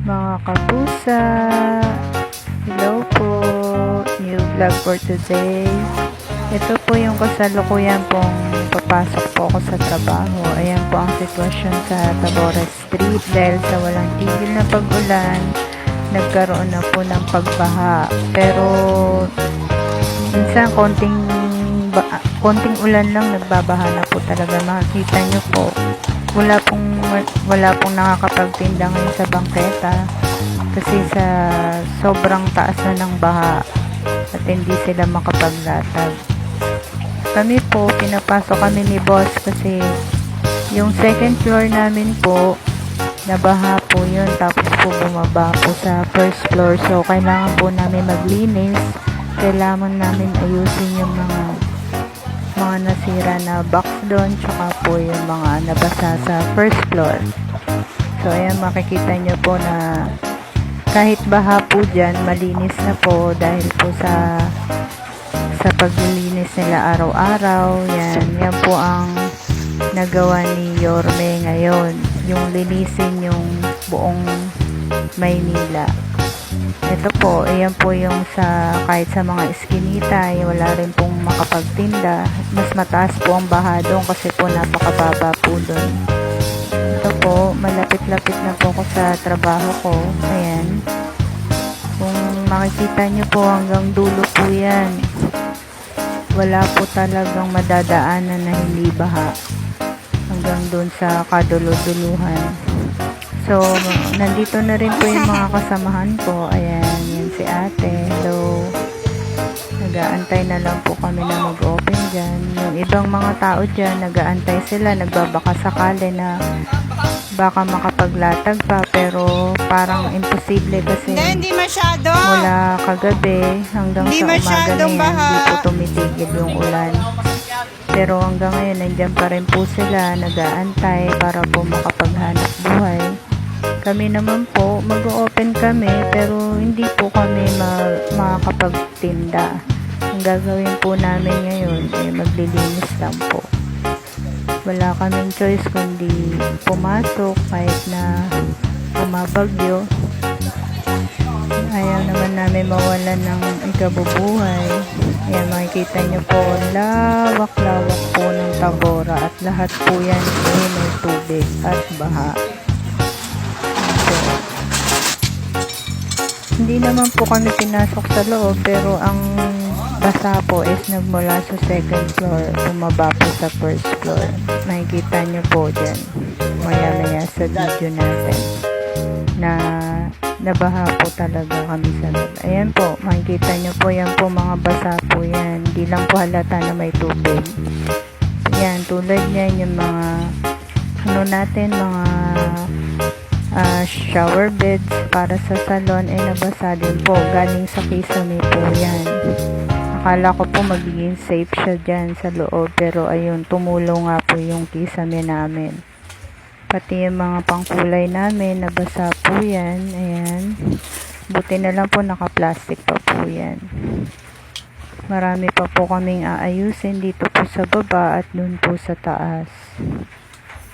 Mga kapusa, hello po, new vlog for today. Ito po yung kasalukuyan pong papasok po ako sa trabaho. Ayan po ang sitwasyon sa Tabora Street dahil sa walang tigil na pag-ulan, nagkaroon na po ng pagbaha. Pero minsan konting ulan lang nagbabaha na po talaga. Makikita nyo po, wala pong nakakapagtinda ngayon sa bangketa kasi sa sobrang taas na ng baha at hindi sila makapaglatag. Kami po, pinapasok kami ni boss kasi yung second floor namin po nabaha po yun, tapos po bumaba po sa first floor, so kailangan po namin maglinis, kailangan namin ayusin yung mga nasira na box doon, tsaka po yung mga nabasa sa first floor. So ayan, makikita nyo po na kahit baha po dyan, malinis na po dahil po sa paglilinis nila araw-araw. Yan po ang nagawa ni Yorme ngayon, yung linisin yung buong Maynila. Ito po, ayan po yung kahit sa mga eskinita, wala rin pong makapagtinda. Mas mataas po ang baha doon kasi po napakababa po doon. Ito po, malapit-lapit na po ako sa trabaho ko. Ayan. Kung makikita nyo po hanggang dulo po yan. Wala po talagang madadaanan na hindi baha. Hanggang doon sa kaduluduluhan. So, nandito na rin po yung mga kasamahan ko. Ayan, yan si ate. Hello. Nag-aantay na lang po kami na mag-open dyan. Yung ibang mga tao dyan, nag-aantay sila. Nagbabaka sakali na baka makapaglatag pa. Pero parang imposible kasi hindi masyado. mula kagabi hanggang sa umaga na yan, hindi po tumitigil yung ulan. Pero hanggang ngayon, nandyan pa rin po sila. Nag-aantay para po makapaghanap buhay. Kami naman po, mag-open kami pero hindi po kami makakapagtinda. Ang gagawin po namin ngayon ay maglilinis lang po. Wala kaming choice kundi pumasok kahit na umabagyo. Ayaw naman namin mawalan ng ikabubuhay. Ayan, makikita nyo po, lawak-lawak po ng Tabora at lahat po yan ay may tubig at baha. Hindi naman po kami pinasok sa loob pero ang basa po is nagmula sa second floor, bumaba po sa first floor. Makikita nyo po dyan maya-maya sa video natin na nabaha po talaga kami sa loob. Ayan po, makikita nyo po, yan po mga basa po yan. Hindi lang po halata na may tubig. Yan, tulad yan yung mga mga shower beds para sa salon ay nabasa din po. Galing sa Kisame po yan. Akala ko po magiging safe siya dyan sa loob pero ayun, tumulong nga po yung Kisame namin. Pati yung mga pangkulay namin nabasa po yan. Ayan. Buti na lang po naka-plastic pa po yan. Marami pa po kaming aayusin dito po sa baba at dun po sa taas.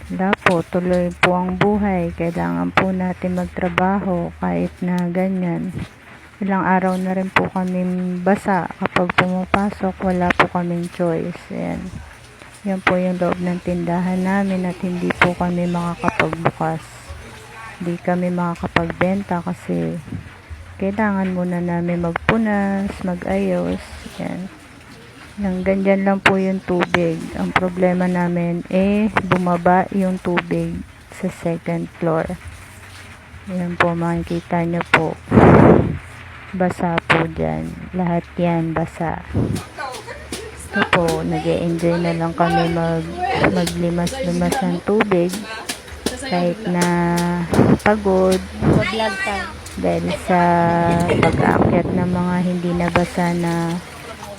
Wala po, tuloy po ang buhay. Kailangan po natin magtrabaho kahit na ganyan. Ilang araw na rin po kaming basa. Kapag pumapasok, wala po kaming choice. Ayan. Yan po yung loob ng tindahan namin at hindi po kami makakapagbukas. Hindi kami makakapagbenta kasi kailangan muna namin magpunas, magayos. Yan. Hanggang dyan lang po yung tubig. Ang problema namin bumaba yung tubig sa second floor. Yan po, makikita nyo po. Basa po dyan. Lahat yan basa. Ito po, nag-e-enjoy na lang kami maglimas-limas ng tubig. Kahit na pagod. Dahil sa pag-aakyat ng mga hindi nabasa na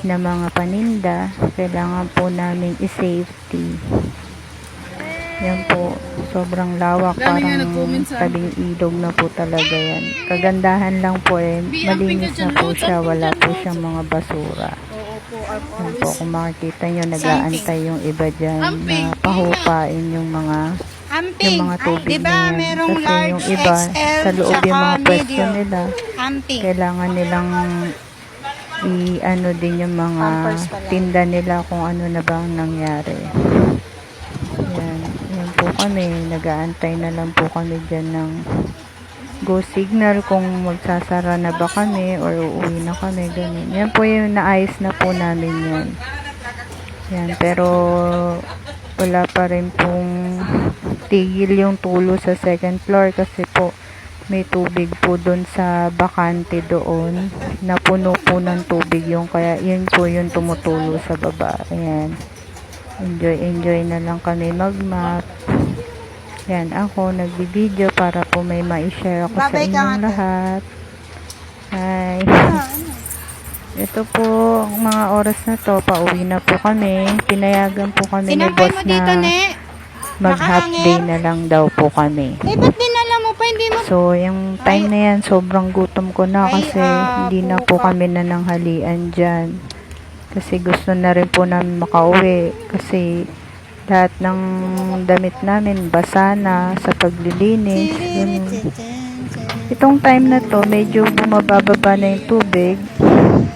mga paninda, kailangan po namin i-safety. Yan po, sobrang lawak, parang tabing ilog na po talaga yan. Kagandahan lang po malinis na po siya, wala po siyang mga basura. Yan po, kung makikita nyo, nag-aantay yung iba dyan na pahupain yung mga Amping. yung mga tubig Diba, na yan. merong Kasi large, yung iba, XL, sa loob yung mga tsaka pwesto medium. nila, Amping. kailangan nilang i-ano din yung mga Pampers pala. tinda nila kung ano na ba ang nangyari. Yan. Yan po kami. Nag-aantay na lang po kami dyan ng go signal kung magsasara na ba kami or uuwi na kami. Ganun. Yan po yung naayos na po namin yan. Yan. Pero wala pa rin pong tigil yung tulo sa second floor kasi po may tubig po doon sa bakante doon. Napuno po ng tubig yung kaya yun po yung tumutulo sa baba. Ayan. Enjoy na lang kami mag-map. Yan, ako nagbibideo para po may ma-share ako sa inyong lahat. Hi. Ito po, mga oras na to, pauwi na po kami. Pinayagan po kami ni boss na mag-half day na lang daw po kami. Ba't dinala mo pa? Hindi mo... So, yung time na yan, sobrang gutom ko na kasi hindi na po kami nananghalian dyan. Kasi gusto na rin po namin makauwi. Kasi lahat ng damit namin basa na sa paglilinis. Itong time na to, medyo bumababa na yung tubig.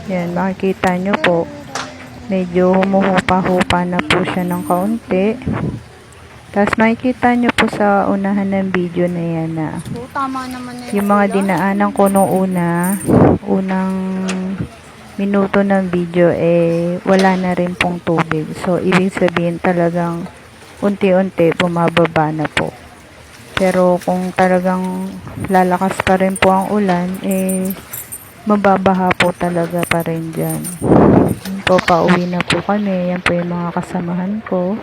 Yan, makikita nyo po. Medyo humuhupa-hupa na po siya ng kaunti. Tapos makikita nyo po sa unahan ng video na yan na Tama naman na yung mga dinaanan ko nung unang minuto ng video wala na rin pong tubig. So, ibig sabihin talagang unti-unti bumababa na po. Pero kung talagang lalakas pa rin po ang ulan, mababaha po talaga pa rin dyan. Yan po, pauwi na po kami. Yan po yung mga kasamahan ko.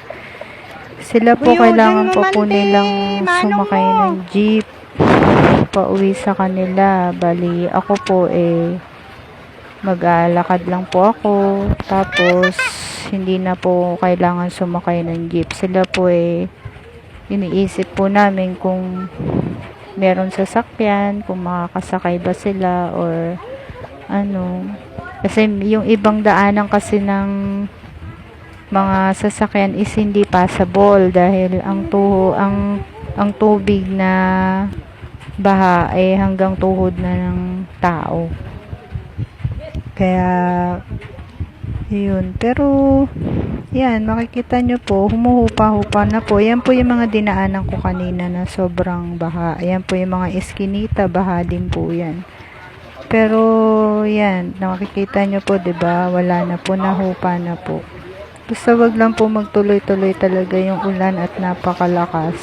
Sila po kailangan pa po nilang sumakay ng jeep pauwi sa kanila. Bali, ako po mag-alakad lang po ako. Tapos, hindi na po kailangan sumakay ng jeep. Sila po iniisip po namin kung meron sasakyan, kung makakasakay ba sila or ano. Kasi yung ibang daanan kasi ng mga sasakyan is hindi passable dahil ang tubig na baha hanggang tuhod na ng tao. Kaya yun. Pero yan, makikita nyo po, humuhupa-hupa na po. Yan po yung mga dinaanan ko kanina na sobrang baha. Yan po yung mga eskinita, baha din po yan. Pero yan, nakikita nyo po, 'di ba? Wala na po, nahupa na po. Basta wag lang po magtuloy-tuloy talaga yung ulan at napakalakas.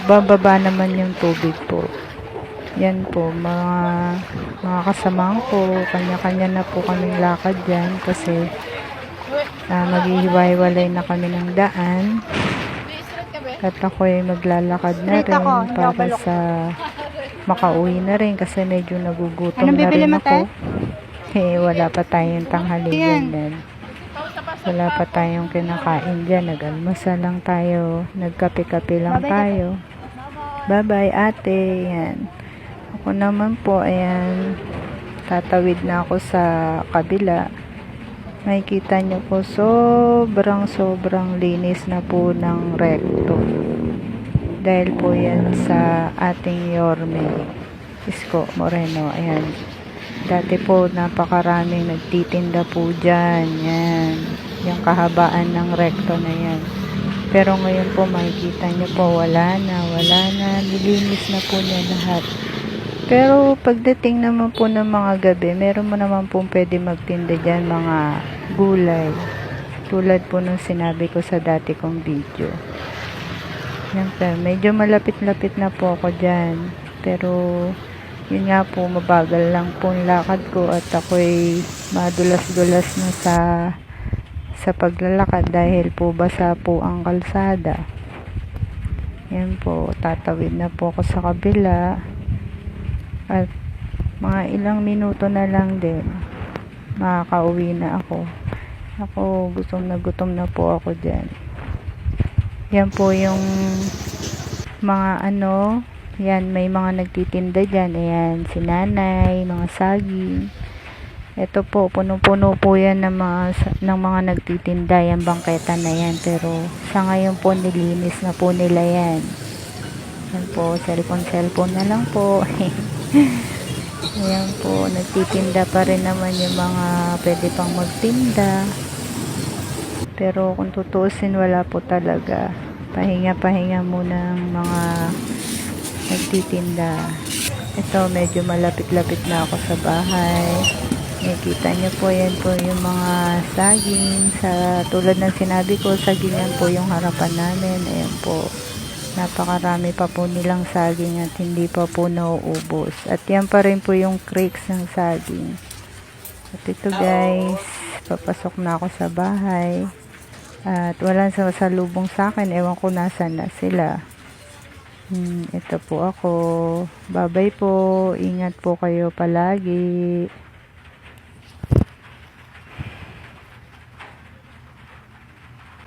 Bababa naman yung tubig po. Yan po, mga kasamahan ko, kanya-kanya na po kaming lakad dyan kasi maghihiwa-hiwalay na kami ng daan. At ako'y maglalakad na rin para sa makauwi na rin kasi medyo nagugutom na rin ako. Wala pa tayong tanghalian din. Wala pa tayong kinakain dyan. Nag-almusal lang tayo. Nagkape-kape lang tayo. Bye-bye, ate. Yan. Ako naman po, ayan. Tatawid na ako sa kabila. Makikita nyo po, sobrang linis na po ng recto. Dahil po yan sa ating Yorme Isko Moreno. Ayan. Dati po, napakaraming nagtitinda po dyan. Yan. Yung kahabaan ng recto na yan. Pero ngayon po, makikita nyo po, wala na. Nilinis na po niya lahat. Pero pagdating naman po ng mga gabi, meron mo naman po pwede magtinda dyan, mga gulay. Tulad po nung sinabi ko sa dati kong video. Yan po, medyo malapit-lapit na po ako dyan. Pero yun nga po, mabagal lang po ang lakad ko at ako'y madulas-dulas na sa paglalakad dahil po basa po ang kalsada. Yan po, tatawid na po ako sa kabila at mga ilang minuto na lang din makakauwi na ako. Gutom na po ako dyan. Yan po yung mga yan, may mga nagtitinda dyan. Ayan, si nanay, mga saging. Ito po, punong-puno po yan ng mga nagtitinda, yung bangketa na yan. Pero sa ngayon po, nilinis na po nila yan. Yan po, cellphone na lang po. Ayan po, nagtitinda pa rin naman yung mga pwede pang magtinda. Pero kung tutuusin, wala po talaga. Pahinga-pahinga muna ng mga nagtitinda. Ito, medyo malapit-lapit na ako sa bahay. Nakikita niyo po, yan po yung mga saging. Tulad ng sinabi ko, sagingan po yung harapan namin. Ayan po. Napakarami pa po nilang saging at hindi pa po nauubos. At yan pa rin po yung crates ng saging. At ito guys, papasok na ako sa bahay. At walang sasalubong sa akin. Ewan ko nasan na sila. Ito po ako. Bye-bye po. Ingat po kayo palagi.